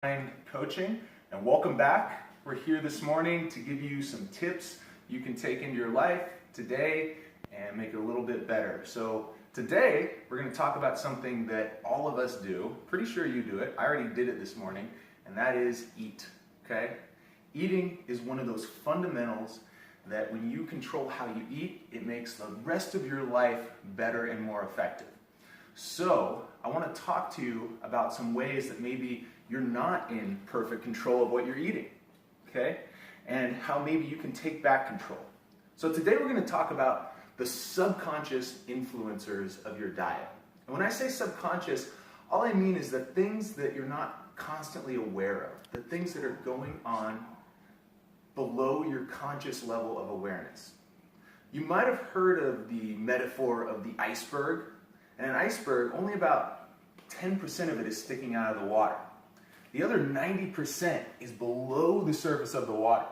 Coaching, and welcome back. We're here this morning to give you some tips you can take into your life today and make it a little bit better. So today we're going to talk about something that all of us do. Pretty sure you do it. I already did it this morning, and that is eat. Okay? Eating is one of those fundamentals that when you control how you eat, it makes the rest of your life better and more effective. So I want to talk to you about some ways that maybe you're not in perfect control of what you're eating, okay? And how maybe you can take back control. So today we're going to talk about the subconscious influencers of your diet. And when I say subconscious, all I mean is the things that you're not constantly aware of, the things that are going on below your conscious level of awareness. You might have heard of the metaphor of the iceberg. And an iceberg, only about 10% of it is sticking out of the water. The other 90% is below the surface of the water.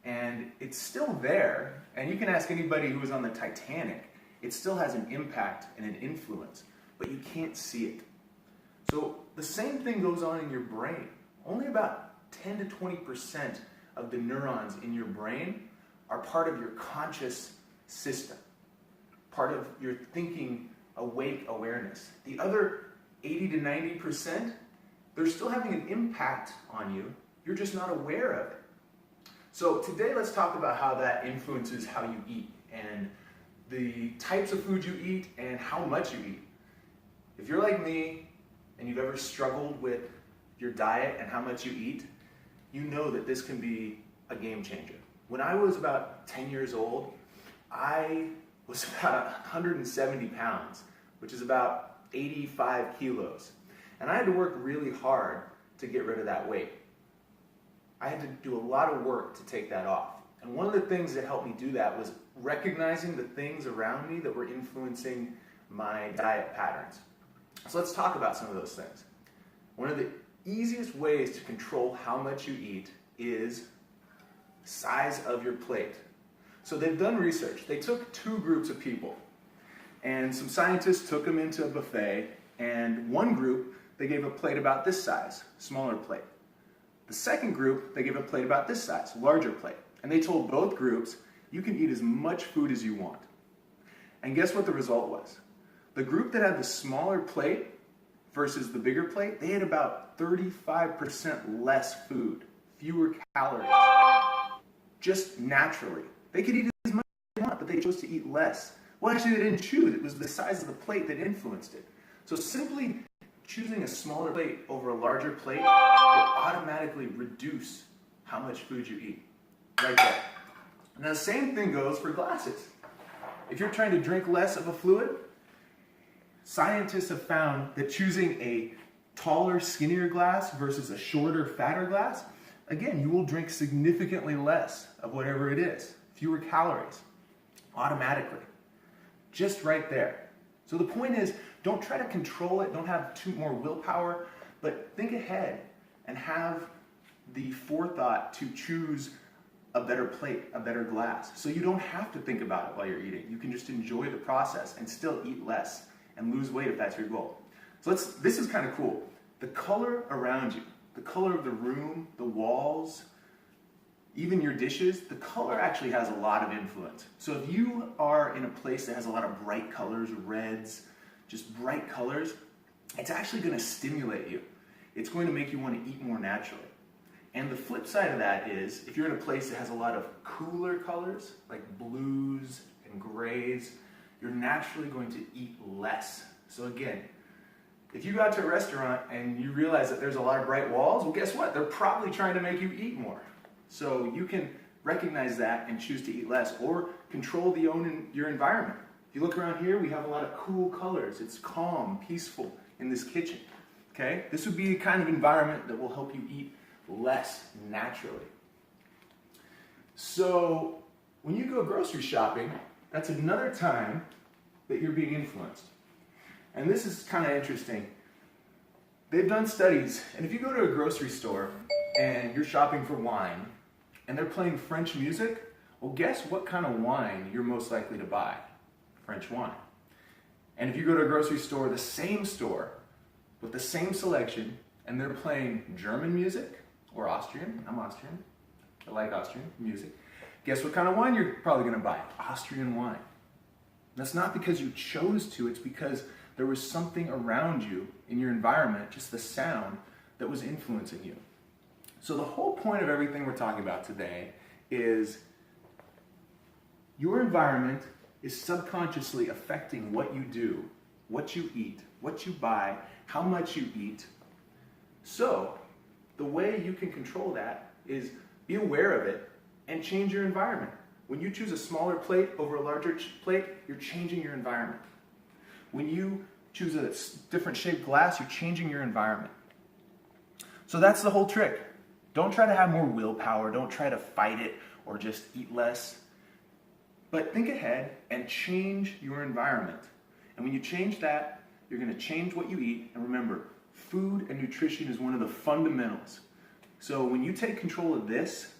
And it's still there, and you can ask anybody who was on the Titanic, it still has an impact and an influence, but you can't see it. So the same thing goes on in your brain. Only about 10 to 20% of the neurons in your brain are part of your conscious system, part of your thinking awake awareness. The other 80 to 90%, they're still having an impact on you. You're just not aware of it. So today let's talk about how that influences how you eat and the types of food you eat and how much you eat. If you're like me and you've ever struggled with your diet and how much you eat, you know that this can be a game changer. When I was about 10 years old, I was about 170 pounds, which is about 85 kilos. And I had to work really hard to get rid of that weight. I had to do a lot of work to take that off. And one of the things that helped me do that was recognizing the things around me that were influencing my diet patterns. So let's talk about some of those things. One of the easiest ways to control how much you eat is size of your plate. So they've done research. They took two groups of people, and some scientists took them into a buffet, and one group, they gave a plate about this size, smaller plate. The second group, they gave a plate about this size, larger plate. And they told both groups, you can eat as much food as you want. And guess what the result was? The group that had the smaller plate versus the bigger plate, they had about 35% less food, fewer calories, just naturally. They could eat as much as they want, but they chose to eat less. Well, actually, they didn't choose. It was the size of the plate that influenced it. So simply choosing a smaller plate over a larger plate will automatically reduce how much food you eat. Right there. Now, the same thing goes for glasses. If you're trying to drink less of a fluid, scientists have found that choosing a taller, skinnier glass versus a shorter, fatter glass, again, you will drink significantly less of whatever it is. Fewer calories, automatically. Just right there. So the point is, don't try to control it, don't have too more willpower, but think ahead and have the forethought to choose a better plate, a better glass. So you don't have to think about it while you're eating. You can just enjoy the process and still eat less and lose weight if that's your goal. So this is kind of cool. The color around you, the color of the room, the walls, even your dishes, the color actually has a lot of influence. So if you are in a place that has a lot of bright colors, reds, just bright colors, it's actually going to stimulate you. It's going to make you want to eat more naturally. And the flip side of that is, if you're in a place that has a lot of cooler colors, like blues and grays, you're naturally going to eat less. So again, if you go out to a restaurant and you realize that there's a lot of bright walls, well, guess what? They're probably trying to make you eat more. So you can recognize that and choose to eat less, or control your environment. If you look around here, we have a lot of cool colors. It's calm, peaceful in this kitchen. Okay? This would be the kind of environment that will help you eat less naturally. So when you go grocery shopping, that's another time that you're being influenced. And this is kind of interesting. They've done studies, and if you go to a grocery store and you're shopping for wine, and they're playing French music, well, guess what kind of wine you're most likely to buy? French wine. And if you go to a grocery store, the same store, with the same selection, and they're playing German music or Austrian, I'm Austrian, I like Austrian music, guess what kind of wine you're probably going to buy? Austrian wine. That's not because you chose to, it's because there was something around you in your environment, just the sound, that was influencing you. So the whole point of everything we're talking about today is your environment is subconsciously affecting what you do, what you eat, what you buy, how much you eat. So the way you can control that is be aware of it and change your environment. When you choose a smaller plate over a larger plate, you're changing your environment. When you choose a different shaped glass, you're changing your environment. So that's the whole trick. Don't try to have more willpower. Don't try to fight it or just eat less. But think ahead and change your environment. And when you change that, you're going to change what you eat. And remember, food and nutrition is one of the fundamentals. So when you take control of this,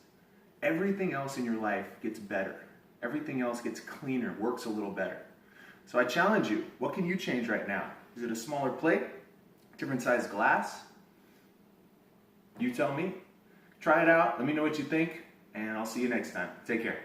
everything else in your life gets better. Everything else gets cleaner, works a little better. So I challenge you, what can you change right now? Is it a smaller plate? Different size glass? You tell me. Try it out, let me know what you think, and I'll see you next time. Take care.